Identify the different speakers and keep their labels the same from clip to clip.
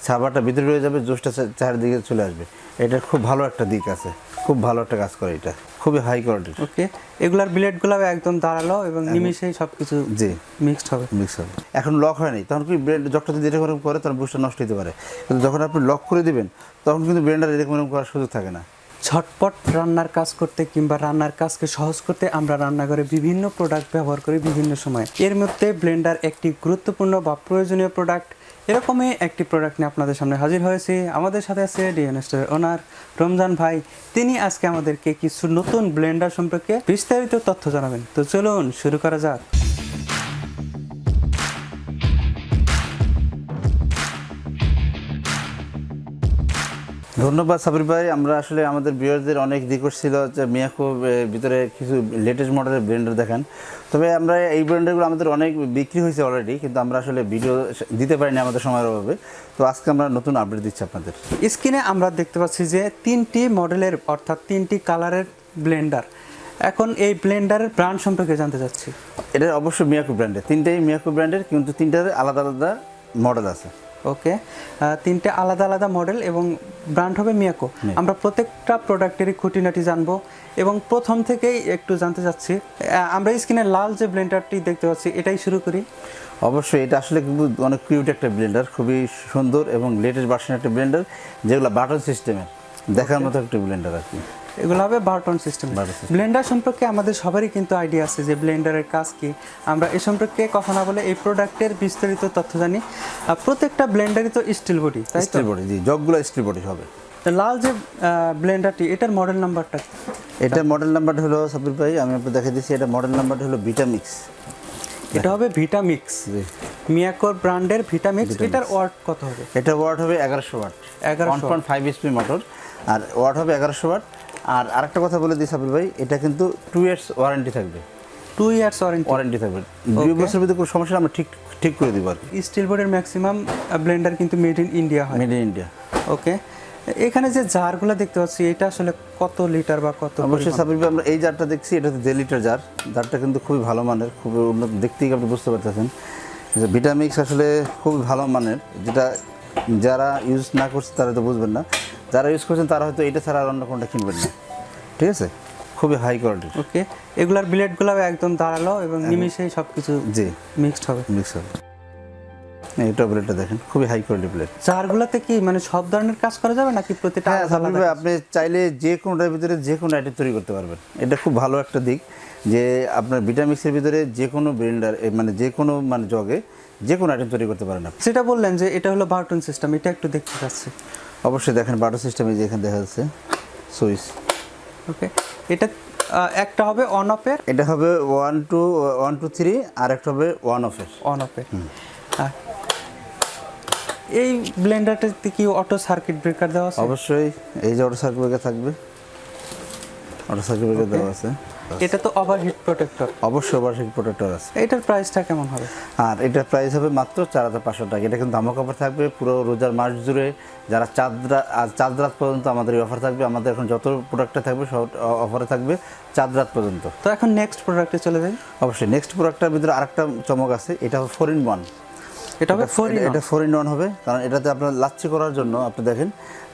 Speaker 1: সাবারটা ভিতরে রয়ে যাবে, জুসটা চারিদিকে চলে আসবে। এটা খুব ভালো একটা দিক আছে, খুব ভালো একটা কাজ করে এটা, খুবই হাই কোয়ালিটির।
Speaker 2: ওকে, এগুলার ব্লেডগুলো একদম ধারালো এবং নিমিশেই সবকিছু
Speaker 1: জি
Speaker 2: মিক্সড হবে।
Speaker 1: এখন লক হয়নি, তখন কি ব্লেন্ড জগটা যদি এরকম করে তখন বুসটা নষ্ট হতে পারে, কিন্তু যখন আপনি লক করে দিবেন তখন কিন্তু ব্লেন্ডার এরকম করার সুযোগ থাকে না।
Speaker 2: ঝটপট রান্নার কাজ করতে কিংবা রান্নার কাজকে সহজ করতে আমরা রান্নাঘরে বিভিন্ন প্রোডাক্ট ব্যবহার করি বিভিন্ন সময়। এর মধ্যে ব্লেন্ডার একটি গুরুত্বপূর্ণ বা প্রয়োজনীয় প্রোডাক্ট। এরকমই একটি প্রোডাক্ট নিয়ে আপনাদের সামনে হাজির হয়েছি। আমাদের সাথে আছে ডিএন স্টোরের ওনার রমজান ভাই। তিনি আজকে আমাদেরকে কিছু নতুন ব্লেন্ডার সম্পর্কে বিস্তারিত তথ্য জানাবেন। তো চলুন শুরু করা যাক।
Speaker 1: ধন্যবাদ সাবির ভাই। আমরা আসলে আমাদের ভিউয়ারদের অনেক রিকোয়েস্ট ছিল যে মিয়াকো ভিতরে কিছু লেটেস্ট মডেলের ব্লেন্ডার দেখান। তবে আমরা এই ব্লেন্ডারগুলো আমাদের অনেক বিক্রি হয়েছে অলরেডি, কিন্তু আমরা আসলে ভিডিও দিতে পারিনি আমাদের সময়ের অভাবে। তো আজকে আমরা নতুন আপডেট দিচ্ছি আপনাদের।
Speaker 2: স্ক্রিনে আমরা দেখতে পাচ্ছি যে 3টি মডেলের অর্থাৎ 3টি কালারের ব্লেন্ডার। এখন এই ব্লেন্ডারের ব্র্যান্ড সম্পর্কে জানতে চাচ্ছি।
Speaker 1: এটা অবশ্যই মিয়াকো ব্র্যান্ডের, 3টাই মিয়াকো ব্র্যান্ডের, কিন্তু 3টার আলাদা আলাদা মডেল আছে।
Speaker 2: ওকে, 3টে আলাদা আলাদা মডেল এবং ব্র্যান্ড হবে মিয়াকো। আমরা প্রত্যেকটা প্রোডাক্টেরই খুঁটিনাটি জানবো এবং প্রথম থেকেই একটু জানতে চাচ্ছি। আমরা স্ক্রিনে লাল যে ব্লেন্ডারটি দেখতে পাচ্ছি এটাই শুরু করি।
Speaker 1: অবশ্যই এটা আসলে কিন্তু অনেক কিউট একটা ব্লেন্ডার, খুবই সুন্দর এবং লেটেস্ট ভার্সন একটা ব্লেন্ডার, যেগুলো বাটন সিস্টেমের দেখার মতো একটা ব্লেন্ডার আর কি।
Speaker 2: এগুলো হবে বাটন সিস্টেম। ব্লেন্ডার সম্পর্কে আমাদের সবারই কিন্তু আইডিয়া আছে যে ব্লেন্ডারের কাজ কি। আমরা এ সম্পর্কে কথা না বলে এই প্রোডাক্টের বিস্তারিত তথ্য জানি। প্রত্যেকটা ব্লেন্ডারই তো স্টিল বডি, তাই তো?
Speaker 1: স্টিল বডি, জি, জগগুলো স্টিল বডি হবে।
Speaker 2: লাল যে ব্লেন্ডারটি, এটার মডেল নাম্বারটা?
Speaker 1: এটা মডেল নাম্বারটা হলো সাবির ভাই, আমি আপনাকে দেখিয়ে দিচ্ছি। এটা মডেল নাম্বারটা হলো ভিটামিক্স।
Speaker 2: এটা হবে ভিটামিক্স, মিয়াকোর ব্র্যান্ডের ভিটামিক্স। এটার ওয়াট কত হবে?
Speaker 1: এটা ওয়াট হবে 1100 ওয়াট, 1.5 এইচপি মোটর, আর ওয়াট হবে 1100 ওয়াট। আর আরেকটা কথা বলে দিই সাবির ভাই, এটা কিন্তু 2 ইয়ার্স ওয়ারেন্টি থাকবে।
Speaker 2: 2 ইয়ার্স ওয়ারেন্টি থাকবে।
Speaker 1: 2 বছরের ভিতরে কোনো সমস্যা আমরা ঠিক করে দিব আর কি।
Speaker 2: স্টিল বডির ম্যাক্সিমাম ব্লেন্ডার কিন্তু মেড ইন ইন্ডিয়া হয়।
Speaker 1: Made in India.
Speaker 2: ওকে, এখানে যে জারগুলো দেখতে পাচ্ছি এটা আসলে কত লিটার বা কত?
Speaker 1: অবশ্যই সাবির ভাই, আমরা এই জারটা দেখছি, এটা 1.5 লিটার জার। জারটা কিন্তু খুবই ভালো মানের, খুবই উন্নত, দেখতেই আপনি বুঝতে পারতেছেন যে ভিটামিক্স আসলে খুবই ভালো মানের। যেটা যারা ইউজ না করছে তারা তো বুঝবেন না, যারা ইউজ করছেন তারা হয়তো এটা ছাড়া আর অন্য কোনটা কিনবেন না। ঠিক আছে, খুবই হাই কোয়ালিটির।
Speaker 2: ওকে, এগুলার ব্লেডগুলো একদম ধারালো এবং নিমিশেই সবকিছু
Speaker 1: জি
Speaker 2: মিক্সড হবে।
Speaker 1: এইটা ব্লেডটা দেখেন, খুবই হাই কোয়ালিটি ব্লেড।
Speaker 2: জারগুলোতে কি মানে সব ধরনের কাজ করা যাবে নাকি প্রতিটা?
Speaker 1: হ্যাঁ সাবির ভাই, আপনি চাইলে যে কোনোটার ভিতরে যে কোনো আইটেম তৈরি করতে পারবেন। এটা খুব ভালো একটা দিক যে আপনার ভিটামিক্সের ভিতরে যে কোনো ব্লেন্ডার মানে যে কোনো মানে জগে যে কোনো আইটেম তৈরি করতে পারেন আপনি।
Speaker 2: সেটা বললেন যে এটা হলো বাটন সিস্টেম, এটা একটু দেখতে পাচ্ছি।
Speaker 1: অবশ্যই দেখেন বাটন সিস্টেমে যে এখানে দেখা যাচ্ছে সুইচ।
Speaker 2: ওকে, এটা একটা হবে অন অফের,
Speaker 1: এটা হবে 1 to 3, আর একটা হবে অন অফের।
Speaker 2: এই ব্লেন্ডারটাতে কি অটো সার্কিট ব্রেকার দেওয়া আছে?
Speaker 1: অবশ্যই, এই যে অটো সার্কিট ব্রেকার থাকবে, অটো সার্কিট ব্রেকার দেওয়া আছে।
Speaker 2: এটা তো ওভারহিট প্রোটেক্টর?
Speaker 1: অবশ্যই ওভারহিট প্রোটেক্টর আছে।
Speaker 2: এটার প্রাইসটা কেমন হবে?
Speaker 1: আর এটার প্রাইস হবে মাত্র 4500 টাকা। এটা কিন্তু ধামাকা অফার থাকবে পুরো রোজার মাস জুড়ে। যারা চাঁদ রাত পর্যন্ত আমাদের এই অফার থাকবে। আমাদের এখন যত প্রোডাক্টটা থাকবে সব অফারে থাকবে চাঁদ রাত পর্যন্ত।
Speaker 2: তো এখন নেক্সট প্রোডাক্টে চলে যাই।
Speaker 1: অবশ্যই নেক্সট প্রোডাক্টটার ভিতরে আরেকটা চমক আছে, এটা হবে 4-in-1।
Speaker 2: এটা হবে
Speaker 1: 4-in-1 হবে, কারণ এটাতে আপনার লাচ্ছি করার জন্য আপনি দেখেন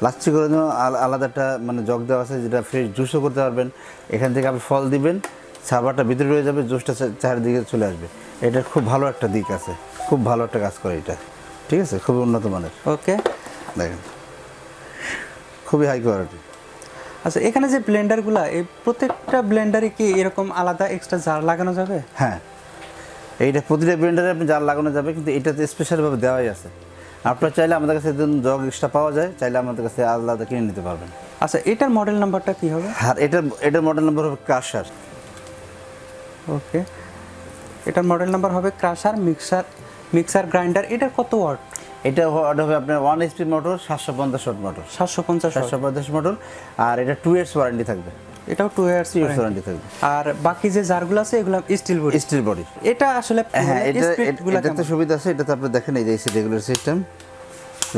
Speaker 1: লাচ্ছি করার জন্য আলাদা একটা মানে জগ দেওয়া আছে, যেটা ফ্রেশ জুসও করতে পারবেন। এখান থেকে আপনি ফল দিবেন, সাবারটা ভিতরে রয়ে যাবে, জুসটা চারিদিকে চলে আসবে। এটার খুব ভালো একটা দিক আছে, খুব ভালো একটা কাজ করে এটা। ঠিক আছে, খুবই উন্নত মানের।
Speaker 2: ওকে,
Speaker 1: দেখেন খুবই হাই কোয়ালিটি।
Speaker 2: আচ্ছা, এখানে যে ব্লেন্ডারগুলো, এই প্রত্যেকটা ব্লেন্ডারে কি এরকম আলাদা এক্সট্রা জার লাগানো যাবে?
Speaker 1: হ্যাঁ, এইটা প্রতিটা ব্লেন্ডারে আপনি জার লাগানো যাবে, কিন্তু এটাতে স্পেশালভাবে দেওয়াই আছে। আপনার চাইলে আমাদের কাছে জগ এক্সট্রা পাওয়া যায়, চাইলে আমাদের কাছে আলাদা কিনে নিতে পারবেন।
Speaker 2: আচ্ছা, এটার মডেল নাম্বারটা কি হবে?
Speaker 1: আর এটার মডেল নাম্বার হবে ক্রাশার।
Speaker 2: ওকে, এটার মডেল নাম্বার হবে ক্রাশার মিক্সার গ্রাইন্ডার। এটার কত ওয়াট?
Speaker 1: এটা হবে আপনার 1 HP motor, 750 watt motor. 750 motor. আর এটা 2 ইয়ার্স ওয়ারেন্টি থাকবে।
Speaker 2: এটাও 2 ইয়ার্স
Speaker 1: ওয়ারেন্টি থাকবে।
Speaker 2: আর বাকি যে জারগুলো আছে এগুলো স্টিল বডি। এটা আসলে
Speaker 1: হ্যাঁ, এটাতে সুবিধা আছে। এটাতে আপনি দেখেন এই যে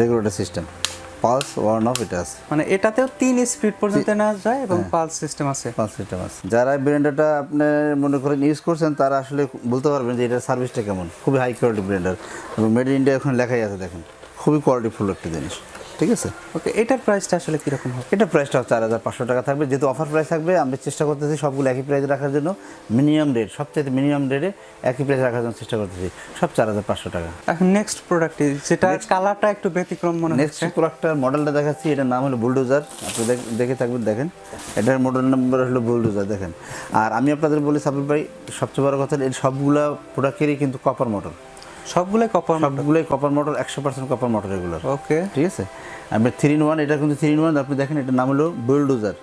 Speaker 1: regulator system, pulse on of এটা আছে।
Speaker 2: মানে এটাতেও 3 স্পিড পর্যন্ত নেওয়া যায় এবং পালস সিস্টেম আছে।
Speaker 1: যারা ব্লেন্ডারটা আপনি মনে করেন ইউজ করছেন তারা আসলে বলতে পারবেন যে এটার সার্ভিসটা কেমন। খুবই হাই কোয়ালিটি ব্লেন্ডার এবং মেড ইন ইন্ডিয়া এখন লেখাই আছে, দেখেন খুবই কোয়ালিটিফুল একটা জিনিস, ঠিক আছে।
Speaker 2: ওকে, এটার প্রাইসটা আসলে কীরকম হবে?
Speaker 1: এটা প্রাইসটা 4500 টাকা থাকবে, যেহেতু অফার প্রাইস থাকবে আমরা চেষ্টা করতেছি সবগুলো একই প্রাইসে রাখার জন্য। মিনিমাম রেট, সবচেয়ে মিনিমাম রেটে একই প্রাইসে রাখার জন্য চেষ্টা করতেছি, সব 4500 টাকা।
Speaker 2: এখন নেক্সট প্রোডাক্টে যেটা কালারটা একটু ব্যতিক্রম মনে হচ্ছে,
Speaker 1: নেক্সট প্রোডাক্টটার মডেলটা দেখাচ্ছি, এটার নাম হলো বুলডোজার। আপনি দেখে থাকবেন, দেখেন এটার মডেল নাম্বার হলো বুলডোজার, দেখেন। আর আমি আপনাদের বলি সাবির ভাই, সবচেয়ে বড় কথা, এই সবগুলো প্রোডাক্টেরই কিন্তু কপার মোটর,
Speaker 2: সবগুলোই
Speaker 1: কপার মোটর, 100% কপার মোটর এগুলো।
Speaker 2: ওকে,
Speaker 1: ঠিক আছে। আপনি 3-in-1, এটা কিন্তু 3-in-1। আপনি দেখেন এটার নাম হলো বুলডোজার,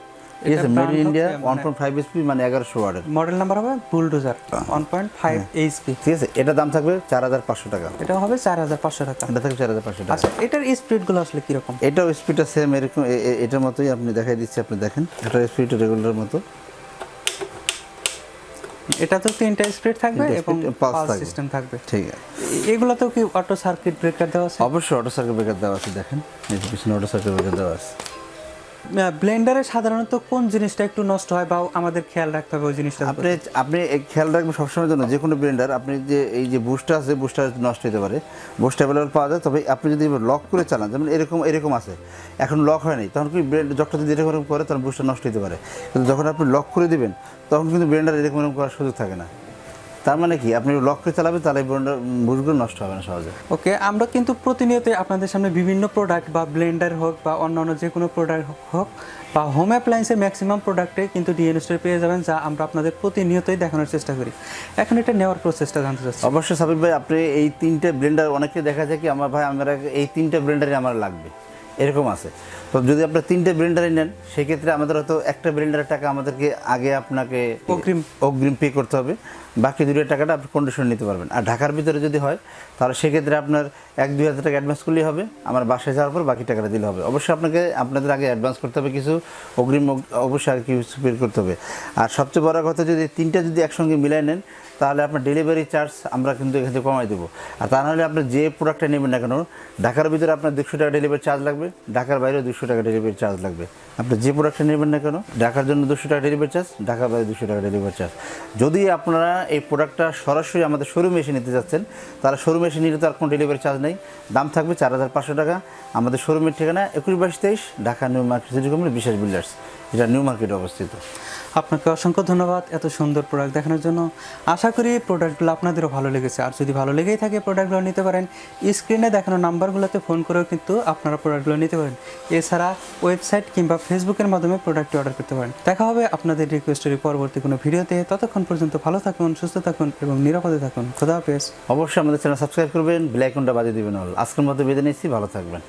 Speaker 1: ঠিক আছে, মেড ইন ইন্ডিয়া, 1.5 HP, মানে 1100 ওয়াটের।
Speaker 2: মডেল নাম্বার হবে বুলডোজার 1.5 HP,
Speaker 1: ঠিক আছে। এটা দাম থাকবে 4500 টাকা।
Speaker 2: এটা হবে 4500 টাকা।
Speaker 1: এটা থাকবে 4500 টাকা।
Speaker 2: আচ্ছা, এটার স্পিডগুলো আসলে কিরকম?
Speaker 1: এটাও স্পিডটা সেম এরকম, এটার মতোই আপনি দেখাই দিচ্ছি, আপনি দেখেন এটার স্পিড রেগুলার মতো।
Speaker 2: এটা তো 3টা স্পিড থাকবে এবং পালস
Speaker 1: থাকবে,
Speaker 2: সিস্টেম থাকবে,
Speaker 1: ঠিক আছে।
Speaker 2: এগুলোতেও কি অটো সার্কিট ব্রেকার দেওয়া আছে?
Speaker 1: অবশ্যই অটো সার্কিট ব্রেকার দেওয়া আছে, দেখেন এই যে পিছনে অটো সার্কিট ব্রেকার দেওয়া আছে।
Speaker 2: ব্লেন্ডারে সাধারণত কোন জিনিসটা একটু নষ্ট হয় বা আমাদের খেয়াল রাখতে হবে ওই জিনিসটা?
Speaker 1: আপনি খেয়াল রাখবেন সবসময়ের জন্য, যে কোনো ব্লেন্ডার আপনি যে এই যে বুস্টটা আছে, বুস্টটা নষ্ট হতে পারে, বুস্ট অ্যাভেলেবল পাওয়া যায়, তবে আপনি যদি লক করে চালান, যেমন এরকম আছে, এখন লক হয়নি, তখন কি জগটা যদি এরকম করে তখন বুস্টটা নষ্ট হতে পারে। কিন্তু যখন আপনি লক করে দিবেন তখন কিন্তু ব্লেন্ডার এরকম করার সুযোগ থাকে না। তার মানে কি, আপনি লক করে চালাবেন, তাহলে বুস্টগুলো নষ্ট হবে না সহজে।
Speaker 2: ওকে, আমরা কিন্তু প্রতিনিয়ত আপনাদের সামনে বিভিন্ন প্রোডাক্ট বা ব্লেন্ডার হোক বা অন্যান্য যে কোনো প্রোডাক্ট হোক বা হোম অ্যাপ্লায়েন্সের ম্যাক্সিমাম প্রোডাক্টে কিন্তু ডিএন স্টোরে পেয়ে যাবেন, যা আমরা আপনাদের প্রতিনিয়তই দেখানোর চেষ্টা করি। এখন এটা নেওয়ার প্রসেসটা জানতে চাচ্ছি।
Speaker 1: অবশ্যই সাবির ভাই, আপনি এই 3টে ব্লেন্ডার, অনেকে দেখা যায় কি আমার ভাই আমরা এই 3টে ব্লেন্ডারই আমার লাগবে, এরকম আছে। তো যদি আপনার 3টে ব্লেন্ডারই নেন, সেক্ষেত্রে আমাদের হয়তো একটা ব্লেন্ডারের টাকা আমাদেরকে আগে আপনাকে অগ্রিম পে করতে হবে, বাকি 2টার টাকাটা আপনি কন্ডিশন নিতে পারবেন। আর ঢাকার ভিতরে যদি হয় তাহলে সেক্ষেত্রে আপনার 1-2 হাজার টাকা অ্যাডভান্স করলেই হবে, আমার বাসায় যাওয়ার পর বাকি টাকাটা দিলে হবে। অবশ্যই আপনাদের আগে অ্যাডভান্স করতে হবে কিছু, অগ্রিম অবশ্যই আগে কিছু পে করতে হবে। আর সবচেয়ে বড় কথা, যদি 3টা যদি একসঙ্গে মিলাই নেন তাহলে আপনার ডেলিভারি চার্জ আমরা কিন্তু এখান থেকে কমাই দেবো। আর তা নাহলে আপনি যে প্রোডাক্টটা নেবেন না কেন, ঢাকার ভিতরে আপনার 200 টাকা ডেলিভারি চার্জ লাগবে, ঢাকার বাইরেও 200 টাকা ডেলিভারি চার্জ লাগবে। আপনি যে প্রোডাক্টটা নেবেন না কেন, ঢাকার জন্য 200 টাকা ডেলিভারি চার্জ, ঢাকার বাইরে 200 টাকা ডেলিভারি চার্জ। যদি আপনারা এই প্রোডাক্টটা সরাসরি আমাদের শোরুমে এসে নিতে যাচ্ছেন, তাহলে শোরুমে এসে নিলে তো আর কোনো ডেলিভারি চার্জ নেই, দাম থাকবে 4500 টাকা। আমাদের শোরুমের ঠিকানা 21-22-23 Dhaka new market city complex, বিশ্বাস বিল্ডার্স, যেটা নিউ মার্কেটে অবস্থিত।
Speaker 2: আপনাকে অসংখ্য ধন্যবাদ এত সুন্দর প্রোডাক্ট দেখানোর জন্য। আশা করি প্রোডাক্টগুলো আপনাদেরও ভালো লেগেছে। আর যদি ভালো লেগেই থাকে, প্রোডাক্টগুলো নিতে পারেন। স্ক্রিনে দেখানো নাম্বারগুলোতে ফোন করেও কিন্তু আপনারা প্রোডাক্টগুলো নিতে পারেন। এছাড়া ওয়েবসাইট কিংবা ফেসবুকের মাধ্যমে প্রোডাক্টটি অর্ডার করতে পারেন। দেখা হবে আপনাদের রিকোয়েস্টের পরবর্তী কোনো ভিডিওতে। ততক্ষণ পর্যন্ত ভালো থাকুন, সুস্থ থাকুন এবং নিরাপদে থাকুন। খোদা হাফেজ।
Speaker 1: অবশ্যই আমাদের চ্যানেল সাবস্ক্রাইব করবেন, বেল আইকনটা বাজিয়ে দিবেন। আজকের মতো বিদায় নিচ্ছি, ভালো থাকবেন।